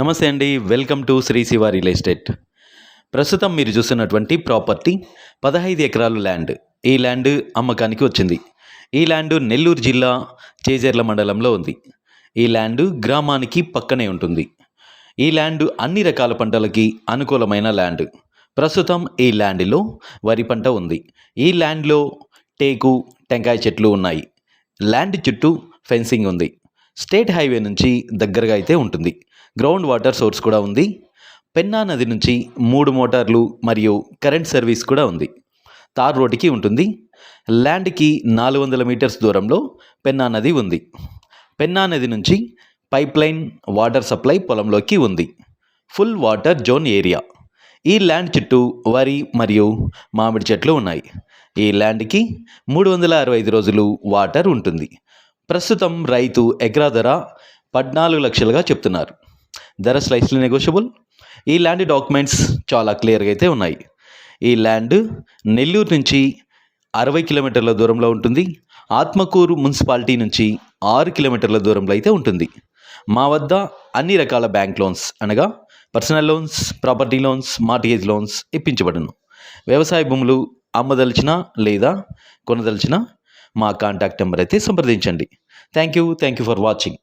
నమస్తే అండి. Welcome to Shri Shiva real estate. ప్రస్తుతం మీరు చూస్తున్నటువంటి ప్రాపర్టీ 15 ఎకరాలు ల్యాండ్. ఈ ల్యాండ్ అమ్మకానికి వచ్చింది. ఈ ల్యాండ్ నెల్లూరు జిల్లా చేజర్ల మండలంలో ఉంది. ఈ ల్యాండ్ గ్రామానికి పక్కనే ఉంటుంది. ఈ ల్యాండ్ అన్ని రకాల పంటలకి అనుకూలమైన ల్యాండ్. ప్రస్తుతం ఈ ల్యాండ్లో వరి పంట ఉంది. ఈ ల్యాండ్లో టేకు, టెంకాయ చెట్లు ఉన్నాయి. ల్యాండ్ చుట్టూ ఫెన్సింగ్ ఉంది. స్టేట్ హైవే నుంచి దగ్గరగా అయితే ఉంటుంది. గ్రౌండ్ వాటర్ సోర్స్ కూడా ఉంది. పెన్నా నది నుంచి 3 మోటార్లు మరియు కరెంట్ సర్వీస్ కూడా ఉంది. తార్ రోడ్డుకి ఉంటుంది. ల్యాండ్కి 400 మీటర్స్ దూరంలో పెన్నా నది ఉంది. పెన్నా నది నుంచి పైప్ లైన్ వాటర్ సప్లై పొలంలోకి ఉంది. Full water zone area. ఈ ల్యాండ్ చుట్టూ వరి మరియు మామిడి చెట్లు ఉన్నాయి. ఈ ల్యాండ్కి 365 రోజులు వాటర్ ఉంటుంది. ప్రస్తుతం రైతు ఎకరా ధర 14 లక్షలుగా చెప్తున్నారు. ధర స్లైస్లీ నెగోషియబుల్. ఈ ల్యాండ్ డాక్యుమెంట్స్ చాలా క్లియర్గా అయితే ఉన్నాయి. ఈ ల్యాండ్ నెల్లూరు నుంచి 60 కిలోమీటర్ల దూరంలో ఉంటుంది. ఆత్మకూరు మున్సిపాలిటీ నుంచి 6 కిలోమీటర్ల దూరంలో అయితే ఉంటుంది. మా వద్ద అన్ని రకాల బ్యాంక్ లోన్స్ అనగా personal loans, property loans, mortgage loans ఇప్పించబడును. వ్యవసాయ భూములు అమ్మదలిచిన లేదా కొనదలిచిన మా కాంటాక్ట్ నెంబర్ అయితే సంప్రదించండి. Thank you for watching.